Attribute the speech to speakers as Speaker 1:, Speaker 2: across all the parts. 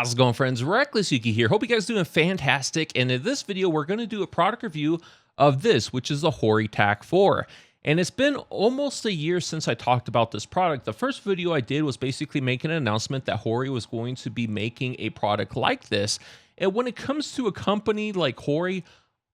Speaker 1: How's it going, friends? Reckless Yuki here. Hope you guys are doing fantastic. And in this video, we're going to do a product review of this, which is the HORI TAC4. And it's been almost a year since I talked about this product. The first video I did was basically making an announcement that HORI was going to be making a product like this. And when it comes to a company like HORI,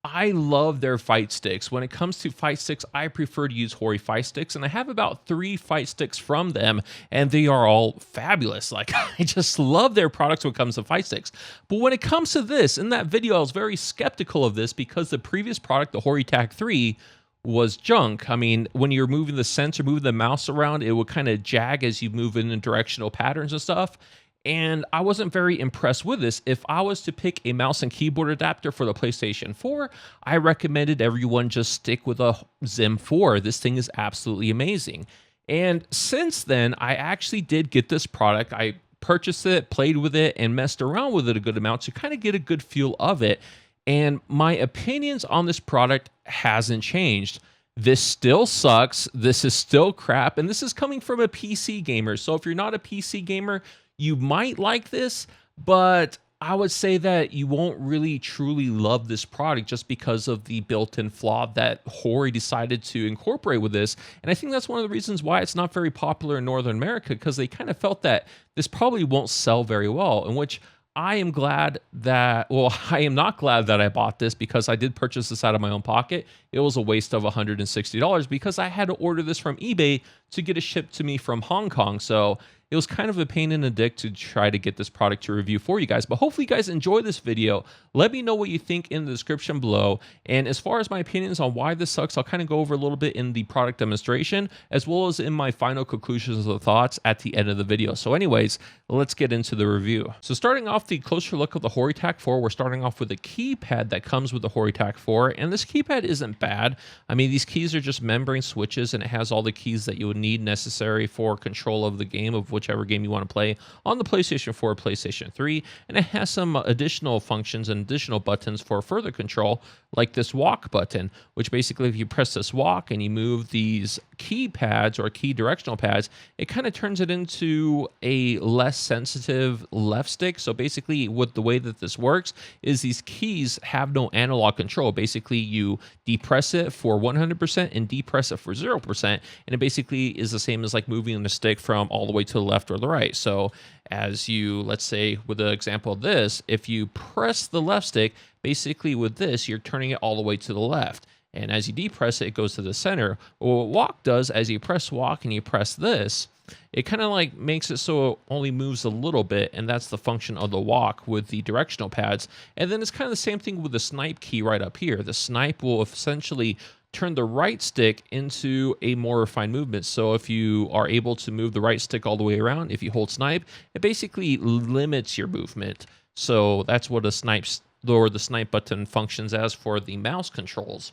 Speaker 1: I love their fight sticks. When it comes to fight sticks, I prefer to use HORI fight sticks, and I have about 3 fight sticks from them, and they are all fabulous. Like, I just love their products when it comes to fight sticks. But when it comes to this, in that video, I was very skeptical of this because the previous product, the HORI TAC3, was junk. I mean, when you're moving the sensor, moving the mouse around, it would kind of jag as you move in directional patterns and stuff. And I wasn't very impressed with this. If I was to pick a mouse and keyboard adapter for the PlayStation 4, I recommended everyone just stick with a Zim 4. This thing is absolutely amazing. And since then, I actually did get this product. I purchased it, played with it, and messed around with it a good amount to kind of get a good feel of it. And my opinions on this product hasn't changed. This still sucks. This is still crap. And this is coming from a PC gamer. So if you're not a PC gamer, you might like this, but I would say that you won't really truly love this product just because of the built-in flaw that HORI decided to incorporate with this. And I think that's one of the reasons why it's not very popular in Northern America, because they kind of felt that this probably won't sell very well, in which I am glad that, well, I am not glad that I bought this because I did purchase this out of my own pocket. It was a waste of $160 because I had to order this from eBay to get it shipped to me from Hong Kong. So it was kind of a pain in the dick to try to get this product to review for you guys. But hopefully you guys enjoy this video. Let me know what you think in the description below. And as far as my opinions on why this sucks, I'll kind of go over a little bit in the product demonstration, as well as in my final conclusions of the thoughts at the end of the video. So anyways, let's get into the review. So starting off the closer look of the HORI TAC4, we're starting off with a keypad that comes with the HORI TAC4. And this keypad isn't bad. I mean, these keys are just membrane switches, and it has all the keys that you would need necessary for control of the game, of whichever game you want to play on the PlayStation 4 or PlayStation 3. And it has some additional functions and additional buttons for further control, like this walk button, which basically if you press this walk and you move these keypads or key directional pads, it kind of turns it into a less sensitive left stick. So basically what the way that this works is these keys have no analog control. Basically you depress it for 100% and depress it for 0%, and it basically is the same as like moving the stick from all the way to the left or the right. So as you, let's say with the example of this, if you press the left stick, basically with this, you're turning it all the way to the left. And as you depress it, it goes to the center. Well, what walk does, as you press walk and you press this, it kind of like makes it so it only moves a little bit, and that's the function of the walk with the directional pads. And then it's kind of the same thing with the snipe key right up here. The snipe will essentially turn the right stick into a more refined movement. So if you are able to move the right stick all the way around, if you hold snipe, it basically limits your movement. So that's what a snipe or the snipe button functions as for the mouse controls.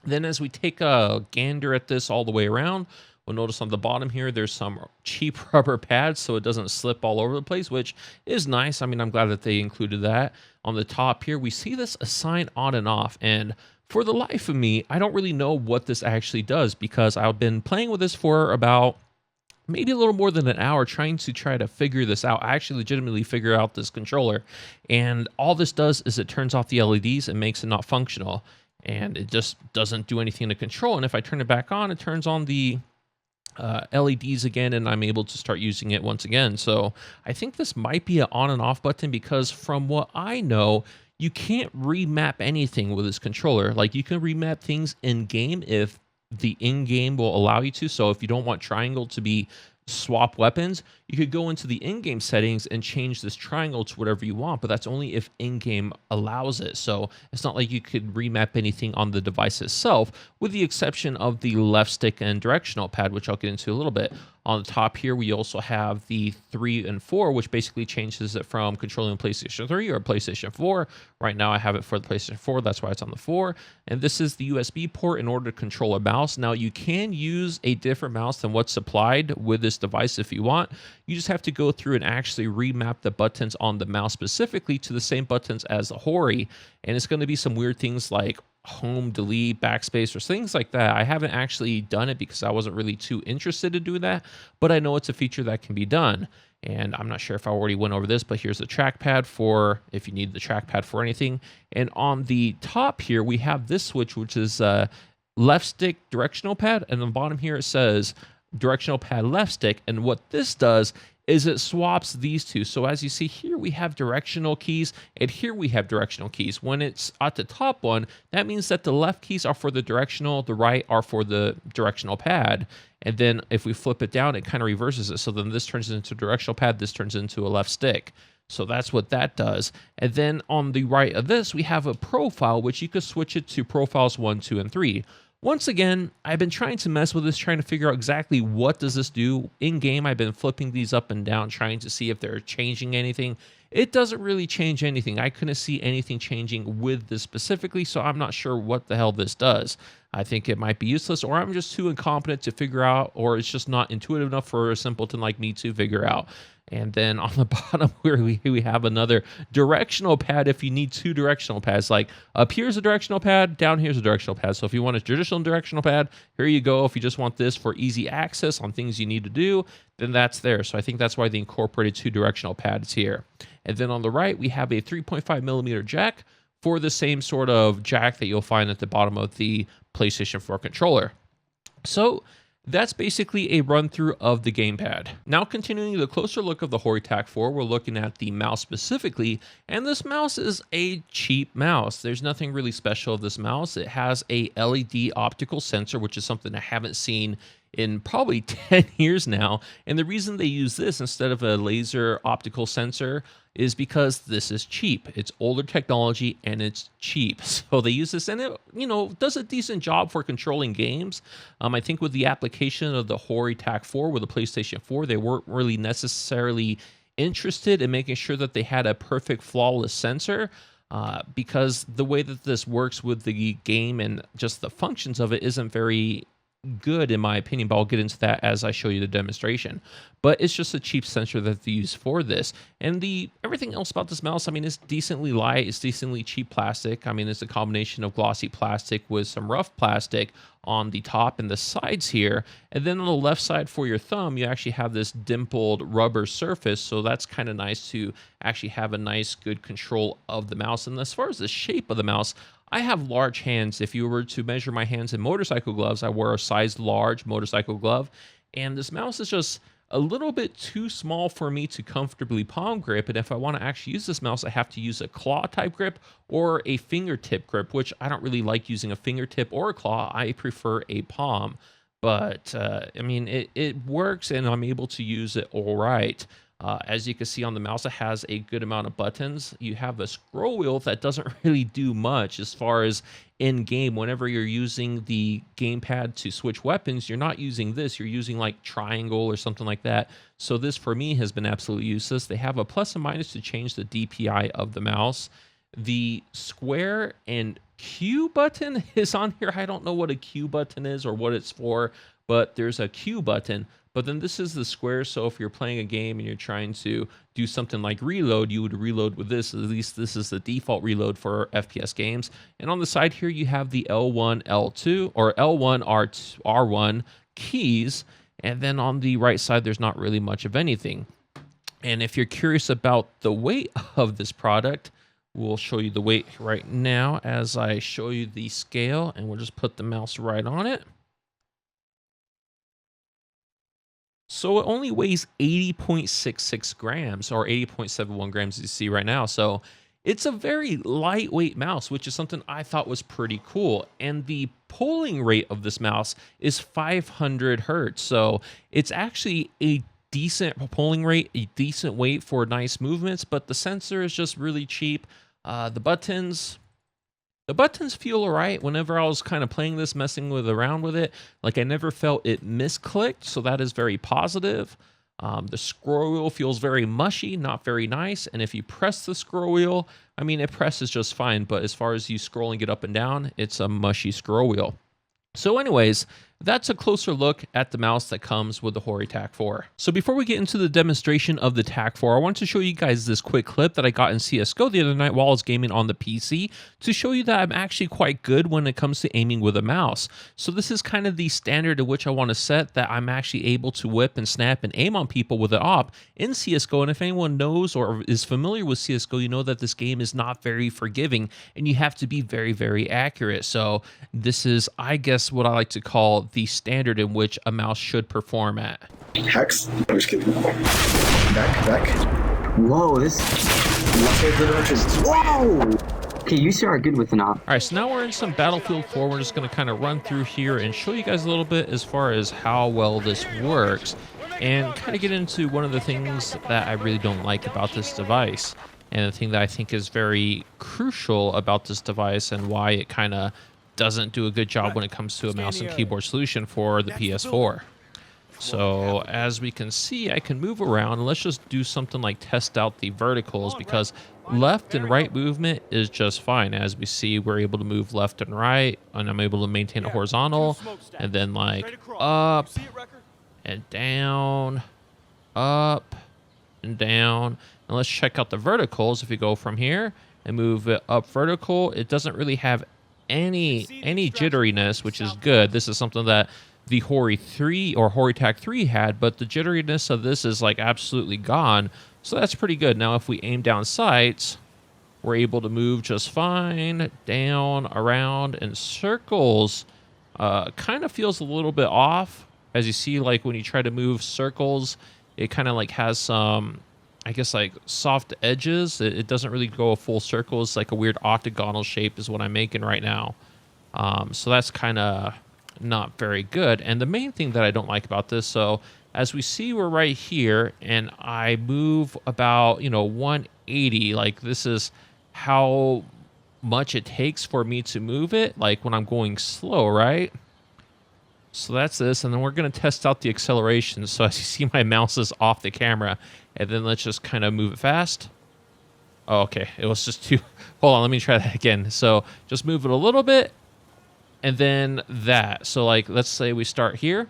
Speaker 1: Then as we take a gander at this all the way around, we'll notice on the bottom here, there's some cheap rubber pads so it doesn't slip all over the place, which is nice. I mean, I'm glad that they included that. On the top here, we see this assign on and off, and for the life of me, I don't really know what this actually does because I've been playing with this for about maybe a little more than an hour trying to figure this out. I actually legitimately figure out this controller, and all this does is it turns off the LEDs and makes it not functional, and it just doesn't do anything to control. And if I turn it back on, it turns on the LEDs again, and I'm able to start using it once again. So I think this might be an on and off button because from what I know, you can't remap anything with this controller. Like you can remap things in game if the in-game will allow you to. So if you don't want triangle to be swap weapons, you could go into the in-game settings and change this triangle to whatever you want, but that's only if in-game allows it. So it's not like you could remap anything on the device itself, with the exception of the left stick and directional pad, which I'll get into a little bit. On the top here, we also have the 3 and 4, which basically changes it from controlling PlayStation 3 or PlayStation 4. Right now I have it for the PlayStation 4, that's why it's on the 4. And this is the USB port in order to control a mouse. Now you can use a different mouse than what's supplied with this device if you want. You just have to go through and actually remap the buttons on the mouse specifically to the same buttons as the HORI. And it's going to be some weird things like home, delete, backspace, or things like that. I haven't actually done it because I wasn't really too interested in doing that, but I know it's a feature that can be done. And I'm not sure if I already went over this, but here's the trackpad for if you need the trackpad for anything. And on the top here, we have this switch, which is left stick directional pad. And on the bottom here, it says directional pad left stick. And what this does is it swaps these two. So as you see here, we have directional keys, and here we have directional keys. When it's at the top one, that means that the left keys are for the directional, the right are for the directional pad. And then if we flip it down, it kind of reverses it. So then this turns into a directional pad, this turns into a left stick. So that's what that does. And then on the right of this, we have a profile, which you could switch it to profiles 1, 2, and 3. Once again, I've been trying to mess with this, trying to figure out exactly what does this do. In game, I've been flipping these up and down, trying to see if they're changing anything. It doesn't really change anything. I couldn't see anything changing with this specifically, so I'm not sure what the hell this does. I think it might be useless, or I'm just too incompetent to figure out, or it's just not intuitive enough for a simpleton like me to figure out. And then on the bottom where we have another directional pad if you need two directional pads. Like up here's a directional pad, down here's a directional pad. So if you want a traditional directional pad, here you go. If you just want this for easy access on things you need to do, then that's there. So I think that's why they incorporated two directional pads here. And then on the right, we have a 3.5 millimeter jack for the same sort of jack that you'll find at the bottom of the PlayStation 4 controller. So that's basically a run through of the gamepad. Now continuing the closer look of the HORI TAC4, we're looking at the mouse specifically, and this mouse is a cheap mouse. There's nothing really special of this mouse. It has a LED optical sensor, which is something I haven't seen in probably 10 years now. And the reason they use this instead of a laser optical sensor is because this is cheap. It's older technology and it's cheap. So they use this, and it, does a decent job for controlling games. I think with the application of the HORI TAC4 with the PlayStation 4, they weren't really necessarily interested in making sure that they had a perfect flawless sensor. Because the way that this works with the game and just the functions of it isn't very good in my opinion, but I'll get into that as I show you the demonstration. But it's just a cheap sensor that they use for this. And everything else about this mouse, I mean, it's decently light, it's decently cheap plastic. I mean, it's a combination of glossy plastic with some rough plastic on the top and the sides here. And then on the left side for your thumb, you actually have this dimpled rubber surface. So that's kind of nice to actually have a nice, good control of the mouse. And as far as the shape of the mouse, I have large hands. If you were to measure my hands in motorcycle gloves, I wear a size large motorcycle glove. And this mouse is just a little bit too small for me to comfortably palm grip. And if I want to actually use this mouse, I have to use a claw type grip or a fingertip grip, which I don't really like using a fingertip or a claw. I prefer a palm. But I mean, it works and I'm able to use it all right. As you can see on the mouse, it has a good amount of buttons. You have a scroll wheel that doesn't really do much as far as in-game. Whenever you're using the gamepad to switch weapons, you're not using this. You're using like triangle or something like that. So this for me has been absolutely useless. They have a plus and minus to change the DPI of the mouse. The square and Q button is on here. I don't know what a Q button is or what it's for, but there's a Q button. But then this is the square, so if you're playing a game and you're trying to do something like reload, you would reload with this. At least this is the default reload for FPS games. And on the side here, you have the L1, L2, or L1, R1 keys. And then on the right side, there's not really much of anything. And if you're curious about the weight of this product, we'll show you the weight right now as I show you the scale. And we'll just put the mouse right on it. So it only weighs 80.66 grams or 80.71 grams as you see right now. So it's a very lightweight mouse, which is something I thought was pretty cool. And the polling rate of this mouse is 500 hertz. So it's actually a decent polling rate, a decent weight for nice movements, but the sensor is just really cheap. The buttons feel all right. Whenever I was kind of playing this, messing around with it, like I never felt it misclicked, so that is very positive. The scroll wheel feels very mushy, not very nice. And if you press the scroll wheel, I mean, it presses just fine, but as far as you scrolling it up and down, it's a mushy scroll wheel. So anyways, That's a closer look at the mouse that comes with the HORI TAC4. So before we get into the demonstration of the TAC4, I want to show you guys this quick clip that I got in CSGO the other night while I was gaming on the PC to show you that I'm actually quite good when it comes to aiming with a mouse. So this is kind of the standard at which I want to set, that I'm actually able to whip and snap and aim on people with an op in CSGO. And if anyone knows or is familiar with CSGO, you know that this game is not very forgiving and you have to be very, very accurate. So this is, I guess, what I like to call the standard in which a mouse should perform at.
Speaker 2: Hex? I'm just kidding. Back.
Speaker 3: Whoa, this. Whoa! Okay, you sure are good with an op.
Speaker 1: All right, so now we're in some Battlefield 4. We're just going to kind of run through here and show you guys a little bit as far as how well this works and kind of get into one of the things that I really don't like about this device, and the thing that I think is very crucial about this device and why it kind of doesn't do a good job when it comes to a mouse and keyboard solution for the PS4. So as we can see, I can move around, and let's just do something like test out the verticals, because left and right movement is just fine. As we see, we're able to move left and right, and I'm able to maintain a horizontal, and then like up and down, up and down. And let's check out the verticals. If you go from here and move it up vertical, it doesn't really have any jitteriness, which is good. This is something that the HORI 3 or HORI TAC4 had, but the jitteriness of this is like absolutely gone. So that's pretty good. Now if we aim down sights, we're able to move just fine, down, around, and circles kind of feels a little bit off. As you see, like when you try to move circles, it kind of like has some, I guess, like soft edges. It doesn't really go a full circle. It's like a weird octagonal shape is what I'm making right now. So that's kind of not very good. And the main thing that I don't like about this, so as we see, we're right here, and I move about, 180. Like this is how much it takes for me to move it, like when I'm going slow, right? So that's this, and then we're going to test out the acceleration. So as you see, my mouse is off the camera, and then let's just kind of move it fast. Oh, okay, it was just too... Hold on, let me try that again. So just move it a little bit, and then that. So like, let's say we start here,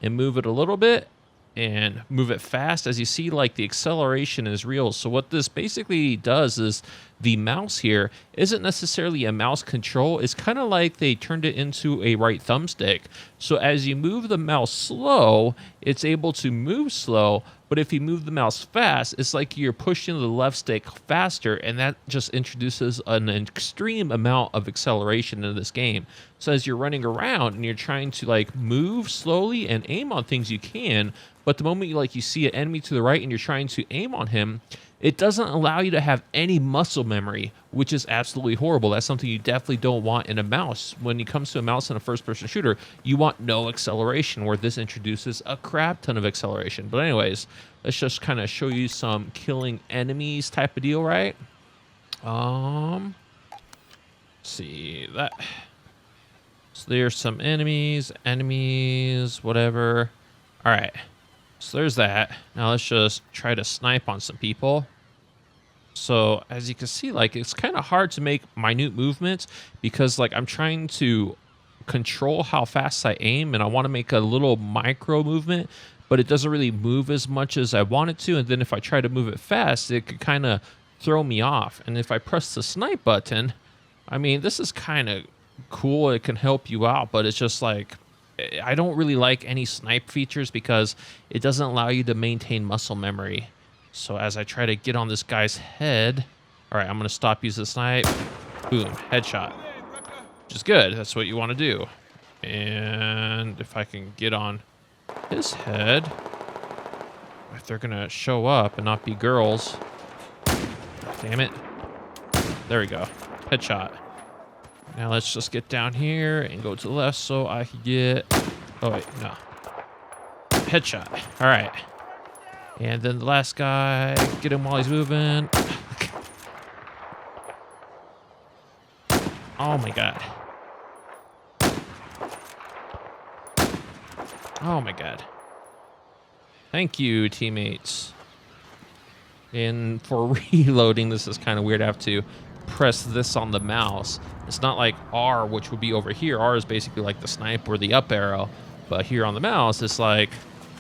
Speaker 1: and move it a little bit, and move it fast. As you see, like the acceleration is real. So what this basically does is the mouse here isn't necessarily a mouse control. It's kind of like they turned it into a right thumbstick. So as you move the mouse slow, it's able to move slow. But if you move the mouse fast, it's like you're pushing the left stick faster, and that just introduces an extreme amount of acceleration into this game. So as you're running around and you're trying to like move slowly and aim on things, you can, but the moment you see an enemy to the right and you're trying to aim on him, it doesn't allow you to have any muscle memory, which is absolutely horrible. That's something you definitely don't want in a mouse. When it comes to a mouse in a first-person shooter, you want no acceleration, where this introduces a crap ton of acceleration. But anyways, let's just kind of show you some killing enemies type of deal, right? See that. So there's some enemies, whatever. All right. So there's that. Now let's just try to snipe on some people. So as you can see, like it's kind of hard to make minute movements, because like I'm trying to control how fast I aim, and I want to make a little micro movement, but it doesn't really move as much as I want it to. And then if I try to move it fast, it could kind of throw me off. And if I press the snipe button, I mean, this is kind of cool. It can help you out, but it's just like, I don't really like any snipe features because it doesn't allow you to maintain muscle memory. So as I try to get on this guy's head, all right, I'm going to stop using the snipe. Boom, headshot, which is good. That's what you want to do. And if I can get on his head, if they're going to show up and not be girls. Damn it. There we go. Headshot. Now let's just get down here and go to the left so I can get... Oh, wait, no. Headshot. All right. And then the last guy, get him while he's moving. Oh, my God. Oh, my God. Thank you, teammates. And for reloading, this is kind of weird. I have to press this on the mouse. It's not like R, which would be over here. R is basically like the snipe or the up arrow. But here on the mouse, it's like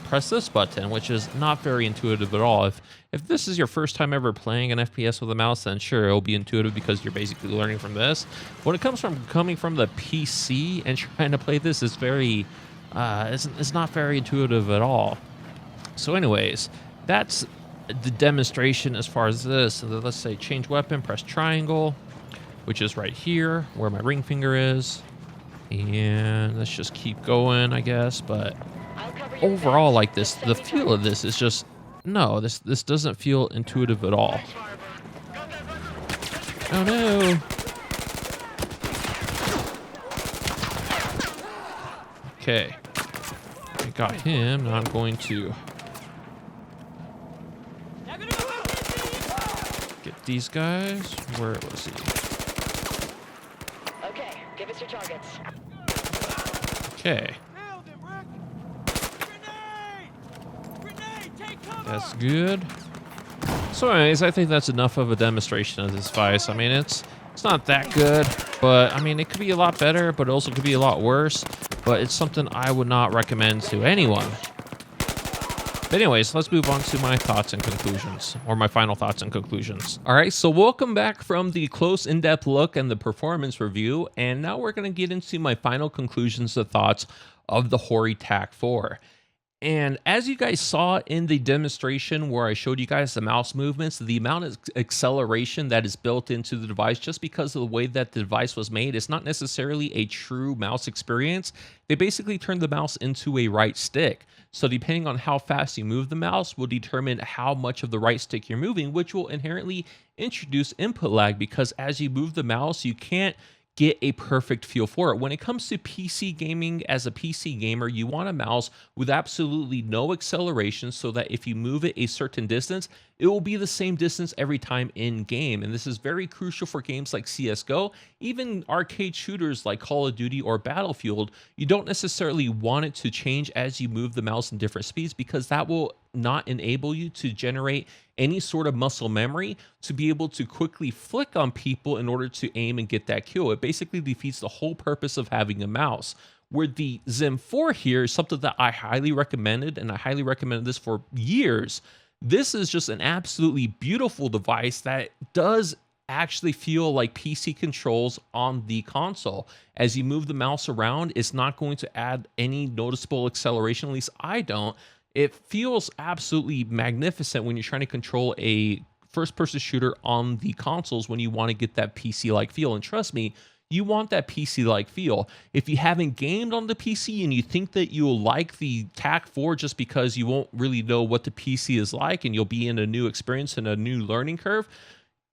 Speaker 1: press this button, which is not very intuitive at all. If this is your first time ever playing an FPS with a mouse, then sure, it'll be intuitive because you're basically learning from this. When it comes from coming from the PC and trying to play this, it's very, it's not very intuitive at all. So anyways, that's the demonstration as far as this. So let's say change weapon, press triangle, which is right here where my ring finger is. And let's just keep going, I guess. But overall, like this, the feel of this is just, no, this doesn't feel intuitive at all. Oh no. Okay. I got him. Now I'm going to get these guys. Where was he?
Speaker 4: Okay, give us your targets.
Speaker 1: Okay. That's good. So anyways, I think that's enough of a demonstration of this device. I mean, it's not that good, but I mean, it could be a lot better, but it also could be a lot worse. But it's something I would not recommend to anyone. But anyways, let's move on to my thoughts and conclusions, or my final thoughts and conclusions. All right, so welcome back from the close, in-depth look and the performance review, and now we're going to get into my final conclusions and thoughts of the HORI TAC4. And as you guys saw in the demonstration where I showed you guys the mouse movements, the amount of acceleration that is built into the device, just because of the way that the device was made, it's not necessarily a true mouse experience. They basically turned the mouse into a right stick. So depending on how fast you move the mouse will determine how much of the right stick you're moving, which will inherently introduce input lag, because as you move the mouse, you can't get a perfect feel for it. When it comes to PC gaming, as a PC gamer, you want a mouse with absolutely no acceleration so that if you move it a certain distance, it will be the same distance every time in game. And this is very crucial for games like CSGO, even arcade shooters like Call of Duty or Battlefield. You don't necessarily want it to change as you move the mouse in different speeds, because that will not enable you to generate any sort of muscle memory to be able to quickly flick on people in order to aim and get that kill. It basically defeats the whole purpose of having a mouse. Where the Zen 4 here is something that I highly recommended, and I highly recommended this for years. This is just an absolutely beautiful device that does actually feel like PC controls on the console. As you move the mouse around, it's not going to add any noticeable acceleration, at least I don't. It feels absolutely magnificent when you're trying to control a first-person shooter on the consoles when you want to get that PC-like feel. And trust me, you want that PC-like feel. If you haven't gamed on the PC and you think that you'll like the TAC4 just because you won't really know what the PC is like and you'll be in a new experience and a new learning curve,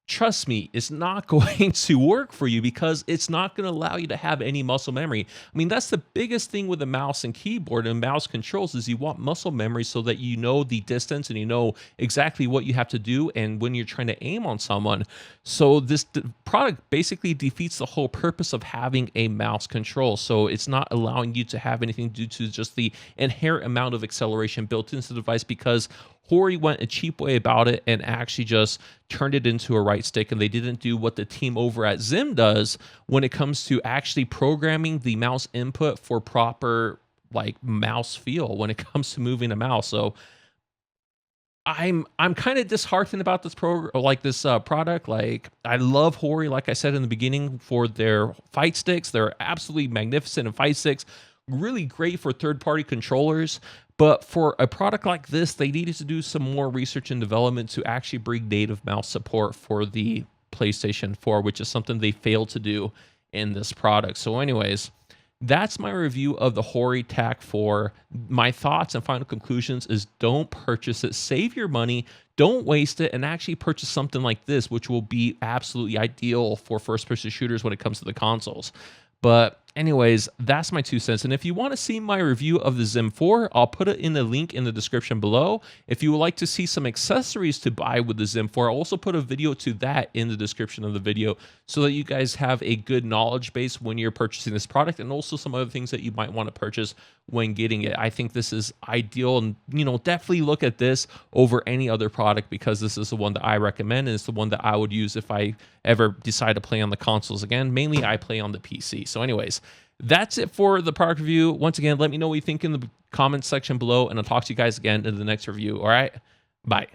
Speaker 1: trust me, it's not going to work for you, because it's not going to allow you to have any muscle memory. I mean, that's the biggest thing with a mouse and keyboard and mouse controls, is you want muscle memory so that you know the distance and you know exactly what you have to do and when you're trying to aim on someone. So this product basically defeats the whole purpose of having a mouse control. So it's not allowing you to have anything due to just the inherent amount of acceleration built into the device, because HORI went a cheap way about it and actually just turned it into a right stick, and they didn't do what the team over at Zim does when it comes to actually programming the mouse input for proper like mouse feel when it comes to moving a mouse. So I'm kind of disheartened about this product. Like, I love HORI, like I said in the beginning, for their fight sticks. They're absolutely magnificent in fight sticks, really great for third-party controllers. But for a product like this, they needed to do some more research and development to actually bring native mouse support for the PlayStation 4, which is something they failed to do in this product. So anyways, that's my review of the HORI TAC4. My thoughts and final conclusions is don't purchase it. Save your money. Don't waste it, and actually purchase something like this, which will be absolutely ideal for first-person shooters when it comes to the consoles. But anyways, that's my 2 cents. And if you want to see my review of the Zim 4, I'll put it in the link in the description below. If you would like to see some accessories to buy with the Zim 4, I'll also put a video to that in the description of the video so that you guys have a good knowledge base when you're purchasing this product, and also some other things that you might want to purchase when getting it. I think this is ideal, and definitely look at this over any other product, because this is the one that I recommend, and it's the one that I would use if I ever decide to play on the consoles again. Mainly I play on the PC. So anyways, that's it for the product review. Once again, let me know what you think in the comments section below, and I'll talk to you guys again in the next review. All right, bye.